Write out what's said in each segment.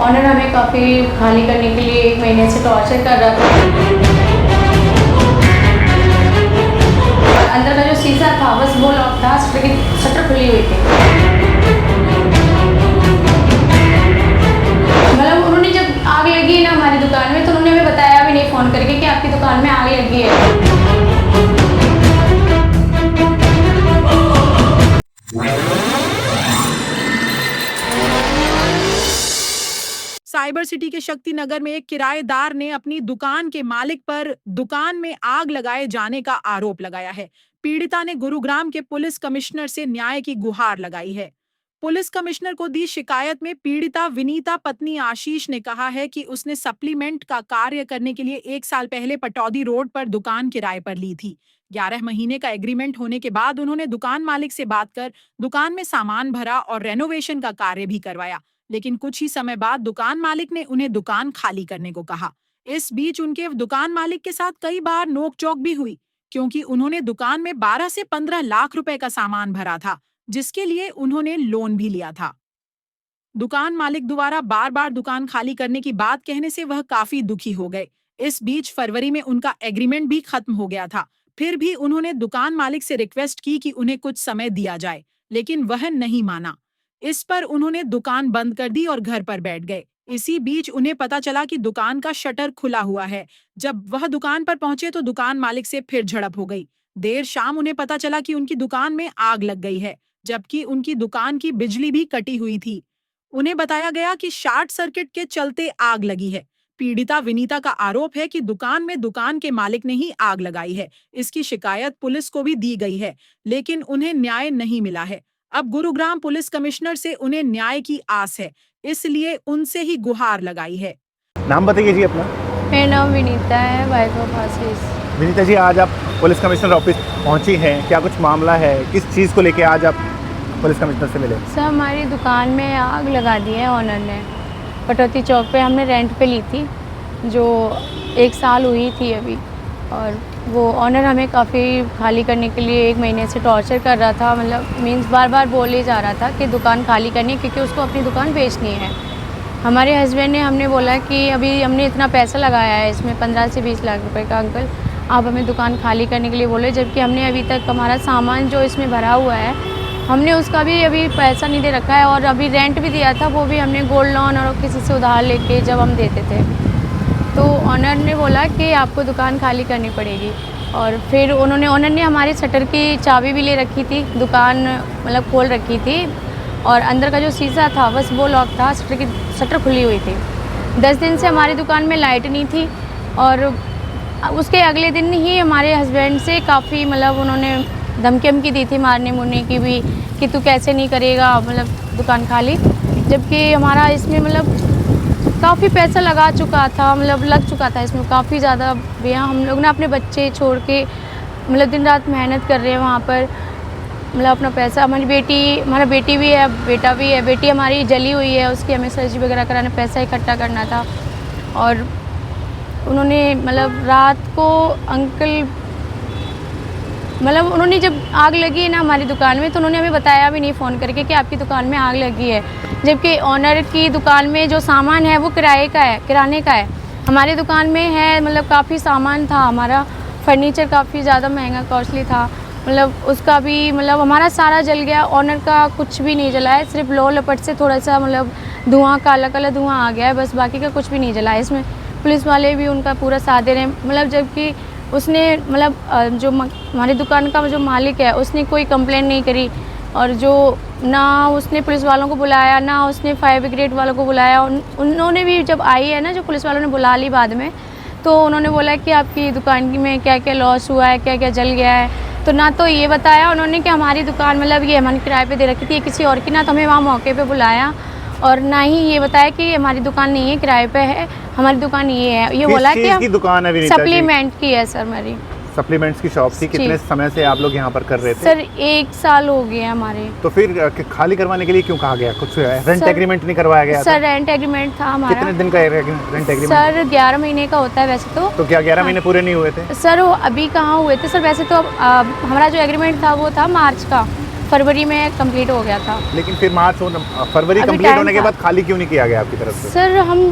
Honour हमें काफ़ी खाली करने के लिए 1 महीने से टॉर्चर कर रहा था। अंदर का जो शीशा था बस वो लॉक था, शटर खुली हुई थी। मतलब उन्होंने जब आग लगी ना हमारी दुकान में तो उन्होंने हमें बताया भी नहीं फ़ोन करके कि आपकी दुकान में आग लगी है। साइबर सिटी के शक्ति नगर में एक किराएदार ने अपनी दुकान के मालिक पर दुकान में आग लगाए जाने का आरोप लगाया है। पीड़िता ने गुरुग्राम के पुलिस कमिश्नर से न्याय की गुहार लगाई है। पुलिस कमिश्नर को दी शिकायत में पीड़िता विनीता पत्नी आशीष ने कहा है कि उसने सप्लीमेंट का कार्य करने के लिए 1 साल पहले पटौदी रोड पर दुकान किराए पर ली थी। 11 महीने का एग्रीमेंट होने के बाद उन्होंने दुकान मालिक से बात कर दुकान में सामान भरा और रेनोवेशन का कार्य भी करवाया, लेकिन कुछ ही समय बाद दुकान मालिक ने उन्हें दुकान खाली करने को कहा। इस बीच उनके दुकान मालिक के साथ कई बार नोकझोंक भी हुई, क्योंकि उन्होंने दुकान में 12 से 15 लाख रुपए का सामान भरा था, जिसके लिए उन्होंने लोन भी लिया था। दुकान मालिक द्वारा बार बार दुकान खाली करने की बात कहने से वह काफी दुखी हो गए। इस बीच फरवरी में उनका एग्रीमेंट भी खत्म हो गया था। फिर भी उन्होंने दुकान मालिक से रिक्वेस्ट की कि उन्हें कुछ समय दिया जाए, लेकिन वह नहीं माना। इस पर उन्होंने दुकान बंद कर दी और घर पर बैठ गए। इसी बीच उन्हें पता चला कि दुकान का शटर खुला हुआ है। जब वह दुकान पर पहुंचे तो दुकान मालिक से फिर झड़प हो गई। देर शाम उन्हें पता चला कि उनकी दुकान में आग लग गई है, जबकि उनकी दुकान की बिजली भी कटी हुई थी। उन्हें बताया गया कि शॉर्ट सर्किट के चलते आग लगी है। पीड़िता विनीता का आरोप है कि दुकान में दुकान के मालिक ने ही आग लगाई है। इसकी शिकायत पुलिस को भी दी गई है, लेकिन उन्हें न्याय नहीं मिला है। अब गुरुग्राम पुलिस कमिश्नर से उन्हें न्याय की आस है, इसलिए उनसे ही गुहार लगाई है। नाम बताइए जी अपना। मेरा नाम विनीता है, वाइफ ऑफ आशीष। विनीता जी, आज आप पुलिस कमिश्नर ऑफिस पहुंची हैं, क्या कुछ मामला है? किस चीज़ को लेके आज आप पुलिस कमिश्नर से मिले? सर, हमारी दुकान में आग लगा दी है ऑनर ने। पटौती चौक पे हमने रेंट पे ली थी, जो 1 साल हुई थी अभी, और वो ऑनर हमें काफ़ी खाली करने के लिए 1 महीने से टॉर्चर कर रहा था। मतलब मीन्स बार बार बोले जा रहा था कि दुकान खाली करनी है क्योंकि उसको अपनी दुकान बेचनी है। हमारे हस्बैंड ने हमने बोला कि अभी हमने इतना पैसा लगाया है इसमें 15 से 20 लाख रुपए का, अंकल आप हमें दुकान खाली करने के लिए बोले, जबकि हमने अभी तक हमारा सामान जो इसमें भरा हुआ है हमने उसका भी अभी पैसा नहीं दे रखा है, और अभी रेंट भी दिया था वो भी हमने गोल्ड लोन और किसी से उधार लेके जब हम देते थे। तो ऑनर ने बोला कि आपको दुकान खाली करनी पड़ेगी, और फिर ऑनर ने हमारी शटर की चाबी भी ले रखी थी, दुकान मतलब खोल रखी थी, और अंदर का जो शीशा था बस वो लॉक था, शटर खुली हुई थी। 10 दिन से हमारी दुकान में लाइट नहीं थी, और उसके अगले दिन ही हमारे हस्बैंड से काफ़ी मतलब उन्होंने धमकी दी थी मारने मुरने की भी, कि तू कैसे नहीं करेगा मतलब दुकान खाली, जबकि हमारा इसमें मतलब काफ़ी पैसा लगा चुका था, मतलब लग चुका था इसमें काफ़ी ज़्यादा। भैया हम लोग ना अपने बच्चे छोड़ के मतलब दिन रात मेहनत कर रहे हैं वहाँ पर, मतलब अपना पैसा। हमारा बेटी भी है, बेटा भी है। बेटी हमारी जली हुई है, उसकी हमें सर्जरी वगैरह कराने पैसा इकट्ठा करना था, और उन्होंने मतलब रात को अंकल मतलब उन्होंने जब आग लगी ना हमारी दुकान में तो उन्होंने हमें बताया भी नहीं फ़ोन करके कि आपकी दुकान में आग लगी है, जबकि ऑनर की दुकान में जो सामान है वो किराने का है। हमारी दुकान में है मतलब काफ़ी सामान था, हमारा फर्नीचर काफ़ी ज़्यादा महंगा कॉस्टली था, मतलब उसका भी मतलब हमारा सारा जल गया। ऑनर का कुछ भी नहीं जला है, सिर्फ लो लपट से थोड़ा सा मतलब धुआं, काला काला धुआं आ गया है, बस बाकी का कुछ भी नहीं जला है। इसमें पुलिस वाले भी उनका पूरा साथ दे रहे हैं, मतलब जबकि उसने मतलब जो हमारी दुकान का जो मालिक है उसने कोई कंप्लेंट नहीं करी, और जो ना उसने पुलिस वालों को बुलाया ना उसने फायर ब्रिगेड वालों को बुलाया। उन्होंने भी जब आई है ना, जो पुलिस वालों ने बुला ली बाद में, तो उन्होंने बोला कि आपकी दुकान में क्या क्या लॉस हुआ है, क्या क्या जल गया है। तो ना तो ये बताया उन्होंने कि हमारी दुकान मतलब ये हमारी किराए पे दे रखी थी किसी और की, ना तो हमें वहाँ मौके पे बुलाया, और ना ही ये बताया कि हमारी दुकान नहीं है, किराए पे है, हमारी दुकान ये है। ये बोला कि किस दुकान है? सप्लीमेंट की है सर, मेरी सप्लीमेंट्स की शॉप थी। कितने समय से आप लोग यहाँ पर कर रहे थे? सर 1 साल हो गए हमारे। तो फिर खाली करवाने के लिए क्यों कहा गया? कुछ रेंट एग्रीमेंट नहीं करवाया गया? सर रेंट एग्रीमेंट था हमारा। कितने दिन का रेंट एग्रीमेंट? सर 11 महीने का होता है वैसे तो क्या 11 महीने पूरे नहीं हुए थे? सर वो अभी कहाँ हुए थे सर, वैसे तो हमारा जो एग्रीमेंट था वो था मार्च का, फरवरी में कंप्लीट हो गया था। लेकिन फिर मार्च फरवरी अभी कंप्लीट टाइम होने के था। बाद खाली क्यों नहीं किया गया आपकी तरफ से? सर हम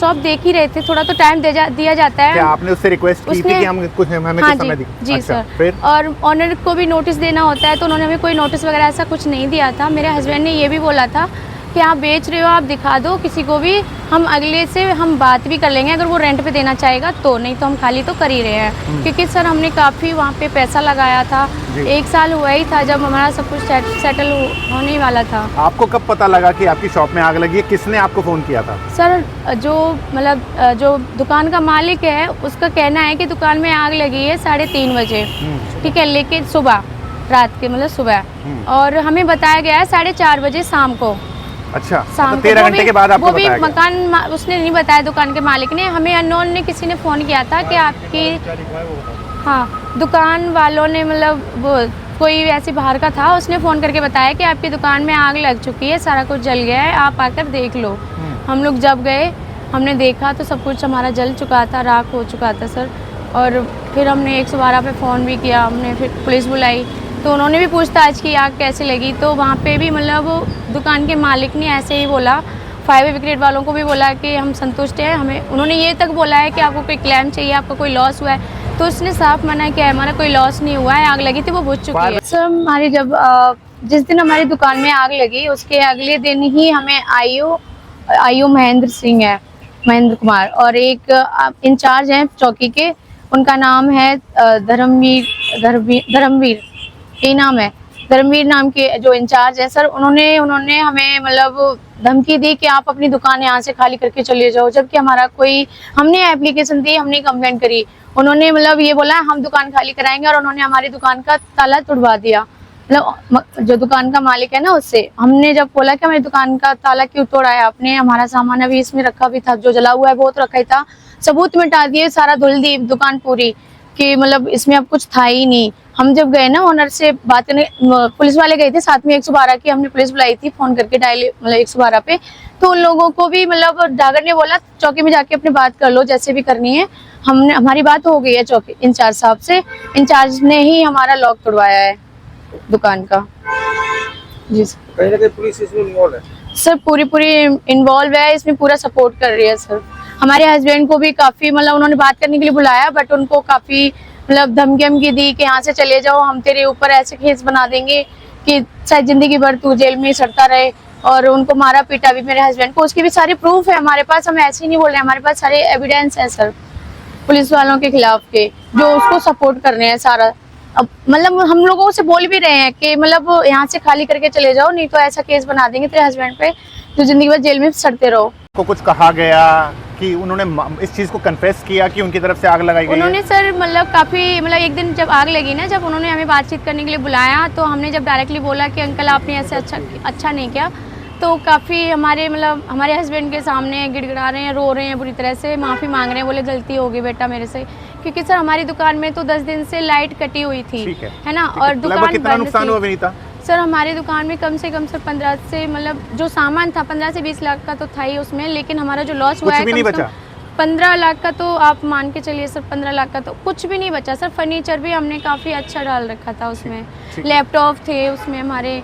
शॉप देख ही रहे थे, थोड़ा तो टाइम दिया जाता है। क्या आपने उससे रिक्वेस्ट की थी उसने- कि हमें कुछ समय दी? जी अच्छा, सर। फिर और ऑनर को भी नोटिस देना होता है, तो उन्होंने हमें कोई नोटिस वगैरह ऐसा कुछ नहीं दिया था। मेरे हस्बैंड ने ये भी बोला था कि आप बेच रहे हो, आप दिखा दो किसी को भी, हम अगले से हम बात भी कर लेंगे, अगर वो रेंट पे देना चाहेगा तो, नहीं तो हम खाली तो कर ही रहे हैं। क्योंकि सर हमने काफ़ी वहाँ पे पैसा लगाया था, जी। 1 साल हुआ ही था जब हमारा सब कुछ सेटल होने वाला था। आपको कब पता लगा कि आपकी शॉप में आग लगी है? किसने आपको फ़ोन किया था? सर जो मतलब जो दुकान का मालिक है उसका कहना है कि दुकान में आग लगी है 3:30 बजे, ठीक है, लेकिन सुबह, रात के मतलब सुबह, और हमें बताया गया है 4:30 बजे शाम को। अच्छा, शाम मतलब को 13 वो घंटे भी- के बाद आपको वो भी बताया गया? मकान उसने नहीं बताया, दुकान के मालिक ने हमें, अननोन ने किसी ने फ़ोन किया था कि आपकी, हाँ, दुकान वालों ने मतलब वो कोई ऐसे बाहर का था, उसने फ़ोन करके बताया कि आपकी दुकान में आग लग चुकी है, सारा कुछ जल गया है, आप आकर देख लो। हम लोग जब गए हमने देखा तो सब कुछ हमारा जल चुका था, राख हो चुका था सर। और फिर हमने 112 पे फ़ोन भी किया, हमने फिर पुलिस बुलाई, तो उन्होंने भी पूछताछ की आग कैसे लगी, तो वहाँ पे भी मतलब दुकान के मालिक ने ऐसे ही बोला, फायर ब्रिगेड वालों को भी बोला कि हम संतुष्ट हैं, हमें, उन्होंने ये तक बोला है कि आपको कोई क्लेम चाहिए, आपका कोई लॉस हुआ है, तो उसने साफ मना किया है, हमारा कोई लॉस नहीं हुआ है, आग लगी थी वो बुझ चुकी है। सर हमारी जब जिस दिन हमारी दुकान में आग लगी उसके अगले दिन ही हमें आईओ महेंद्र सिंह है, महेंद्र कुमार, और एक इंचार्ज हैं चौकी के, उनका नाम है धर्मवीर, ये नाम है, धर्मवीर नाम के जो इंचार्ज है सर, उन्होंने हमें मतलब धमकी दी कि आप अपनी दुकान यहाँ से खाली करके चले जाओ, जबकि हमारा कोई, हमने एप्लीकेशन दी, हमने कंप्लेंट करी, उन्होंने मतलब ये बोला हम दुकान खाली कराएंगे, और उन्होंने हमारी दुकान का ताला तुड़वा दिया। मतलब जो दुकान का मालिक है ना, उससे हमने जब बोला कि हमारी दुकान का ताला क्यों तोड़ा है आपने, हमारा सामान अभी इसमें रखा भी था, जो जला हुआ है वो तो रखा ही था, सबूत मिटा दिए, सारा धुल दी दुकान पूरी, कि मतलब इसमें अब कुछ था ही नहीं। हम जब गए ना ओनर से बात करने, पुलिस वाले गए थे साथ में, 112 की हमने पुलिस बुलाई थी, फोन करके डायल मतलब 112 पे, तो उन लोगों को भी मतलब डागर ने बोला चौकी में जाके अपनी बात कर लो जैसे भी करनी है, हमारी बात हो गई है चौकी इंचार्ज साहब से, इंचार्ज ने ही हमारा लॉक तोड़वाया है दुकान का। जी सर। कहीं ना कहीं पुलिस इसमें इन्वॉल्व है? सर पूरी इन्वॉल्व है इसमें, पूरा सपोर्ट कर रही है सर। हमारे हस्बैंड को भी काफ़ी मतलब उन्होंने बात करने के लिए बुलाया, बट उनको काफ़ी मतलब धमकी दी कि यहाँ से चले जाओ, हम तेरे ऊपर ऐसे केस बना देंगे कि शायद ज़िंदगी भर तू जेल में सड़ता रहे, और उनको मारा पीटा भी मेरे हस्बैंड को, उसकी भी सारी प्रूफ है हमारे पास, हम ऐसे ही नहीं बोल रहे, हमारे पास सारे एविडेंस हैं सर पुलिस वालों के खिलाफ के, जो उसको सपोर्ट कर रहे हैं सारा। अब मतलब हम लोगों से बोल भी रहे हैं कि मतलब यहाँ से खाली करके चले जाओ, नहीं तो ऐसा केस बना देंगे तेरे हस्बैंड पे, तो जिंदगी भर जेल में सड़ते रहो। को कुछ कहा गया कि उन्होंने इस चीज़ को कन्फेस किया कि उनकी तरफ से आग लगाई गई है? उन्होंने सर मतलब काफ़ी मतलब एक दिन जब आग लगी ना, जब उन्होंने हमें बातचीत करने के लिए बुलाया, तो हमने जब डायरेक्टली बोला कि अंकल आपने ऐसे अच्छा नहीं किया, तो काफ़ी हमारे मतलब हमारे हस्बैंड के सामने गिड़गिड़ा रहे हैं, रो रहे हैं बुरी तरह से, माफ़ी मांग रहे हैं, बोले गलती हो गई बेटा मेरे से, क्योंकि सर हमारी दुकान में तो 10 दिन से लाइट कटी हुई थी, ठीक है ना, ठीक और है। लगभग दुकान कितना बंद नुकसान थी। हुआ विनीता? सर हमारी दुकान में कम से कम सर 15 से मतलब जो सामान था 15 से 20 लाख का तो था ही उसमें, लेकिन हमारा जो लॉस हुआ कुछ है भी नहीं कम से बचा? कम 15 लाख का तो आप मान के चलिए सर, 15 लाख का तो कुछ भी नहीं बचा सर। फर्नीचर भी हमने काफ़ी अच्छा डाल रखा था उसमें, ठीक। लैपटॉप थे उसमें हमारे।